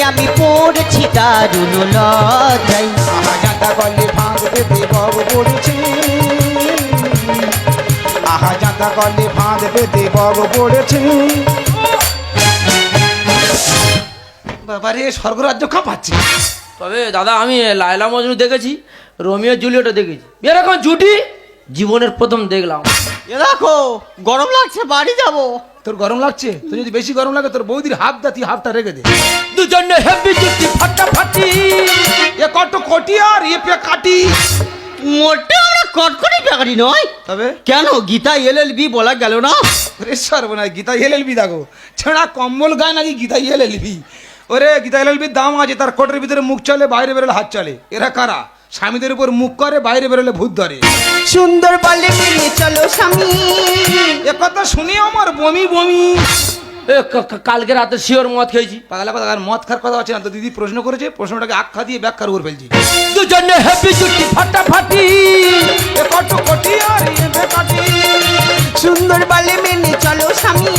আমি পড়েছি দারুণ লজ্জায়। আহা জানতা করলে ফাঁদ পেতে বব পড়েছে, আহা জানতা করলে ফাঁদ পেতে বব পড়েছে। বাবারে স্বর্গরাজ্য কাঁপাচ্ছে। তবে দাদা আমি লায়লা মজনু দেখেছি, রোমিও জুলিয়েটও দেখেছি, এরকম জুটি জীবনের প্রথম দেখলাম। এ দেখো গরম লাগছে, বাড়ি যাব। তোর গরম লাগছে? তোর যদি বেশি গরম লাগে তোর বৌদির হাফ দাতি হাফটা রেখে দে। দুজনে হেভি জুটি ফাটাফাটি, এ কত কোটি আর এ পে কাটি। মোটে আমরা কটকটি বেকারি নয়। তবে কেন গীতা LLB বলা গেল না? ওরে সর্বনাশ, গীতা LLB দেখো ছেঁড়া কম্বল গায়ে নাকি গীতা LLB। ওরে গীতা LLBর দাম আছে, তার কোটের ভিতরে মুখ চলে, বাইরে বেরোলে হাত চলে। এরা কারা? স্বামীদের উপর মুখ করে, বাইরে বেরোলে ভূত ধরে। সুন্দর বলে মেনে চলো স্বামী। এ কথা শুনে আমার বমি বমি। কালকে রাতে শিওর মদ খেয়েছি। পাগলা কথা, আর মদ খার কথা আছে না তো? দিদি প্রশ্ন করেছে, প্রশ্নটাকে আখ্যা দিয়ে ব্যাখ্যার উপর ফেলছি। দুজনে হেভি জুটি ফাটাফাটি, এ কত কোটি আর এ পে কাটি। সুন্দর বলে মেনে চলো স্বামী।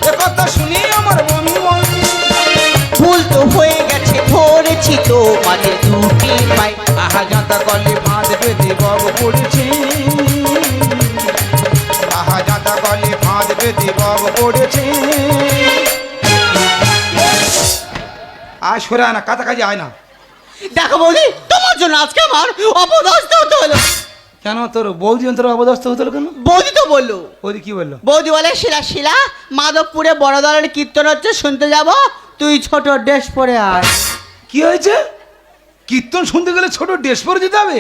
এ কথা শুনে আমার বমি বমি। ভুল তো হয়ে গেছে, ধরেছি তো মাঝে দুটি পাই। আহা জানতা করলে ফাঁদ পেতে বব পড়েছে, আহা জানতা করলে ফাঁদ পেতে বব পড়েছে। আয় সরে আয় না, কাছাকাছি আয় না। দেখো বৌদি, তোমার জন্য আজকে আমার অপদস্থ হতে হলো। কেন তোর বৌদি অন্তর অবদস্থ হতো কেন? বৌদি তো বললো। বৌদি কি বললো? বৌদি বলে শিলা শিলা মাধবপুরে বড় দলের কীর্তন হচ্ছে, শুনতে যাব, তুই ছোট ড্রেস পরে আয়। কি হয়েছে? কীর্তন শুনতে গেলে ছোট ড্রেস পরে যেতে হবে?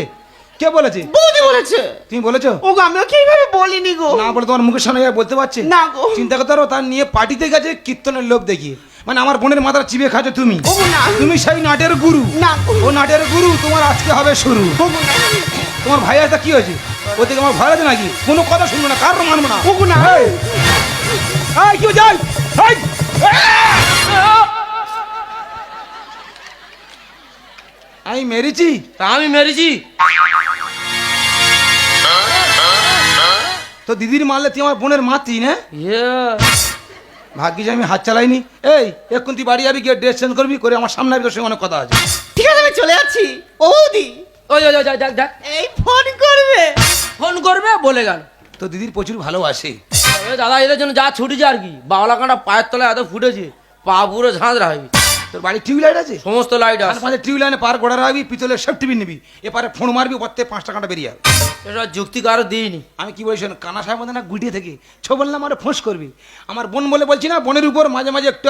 কে বলেছে? বৌদি বলেছে। তুমি বলেছো? ও গো, আমিও কি এইভাবে বলিনি গো। না বলে তোমার মুখের সামনে যাবে বলতে পারছে না গো। চিন্তা করতে পারো, তার নিয়ে পার্টিতে গেছে কীর্তনের লোক দেখিয়ে। মানে আমার বোনের মাথার চিবিয়ে খাচ্ছ তুমি। ও না। তুমি সেই নাটের গুরু। না গো। ও নাটের গুরু, তোমার আজকে হবে শুরু। ও গো না। তোমার ভাই আছে কি হয়েছে? ও থেকে আমার ভয় আছে নাকি? কোনো কথা শুনবো না, কারো মানবো না। ও গো না। এই, এই, কি যাই? আমি মেরেছি? তা আমি মেরেছি। তো দিদির মারলে তুই আমার বোনের মাতি না? ইয়ে, ভাগ্যিস আমি হাত চালাইনি। এই এখন তুই বাড়ি যাবি, গিয়ে ড্রেস চেঞ্জ করবি, করে আমার সামনে আসবি, তোর সঙ্গে অনেক কথা আছে। ঠিক আছে, আমি চলে যাচ্ছি। ও বৌদি ওই ওই ওই, দেখ দেখ, এই ফোন করবে। ফোন করবে বলে গেল। তো দিদির প্রচুর ভালোবাসে। তবে দাদা এদের জন্য যা ছুটেছে আর কি, বাওলা কাঁটা পায়ের তলায় এত ফুটেছে, পা পুরো ঝাঁঝরা হয়ে গেছে। তোর বাড়ি টিউবলাইট আছে? সমস্ত লাইট আছে। পাঁচে টিউবলাইনে পার গোড়া রাখবি, পিতলের সেফটি বিন নিবি, এপারে ফোন মারবি, ওতে 5 টাকাটা বেরিয়ে যাবে। এটা যুক্তি কারো দিইনি। আমি কি বলছি, কানা সাহেব মধ্যে না গুটিয়ে থেকে ছো বললাম, আমার ফোঁস করবি। আমার বোন বলে বলছি না, বোনের উপর মাঝে মাঝে একটু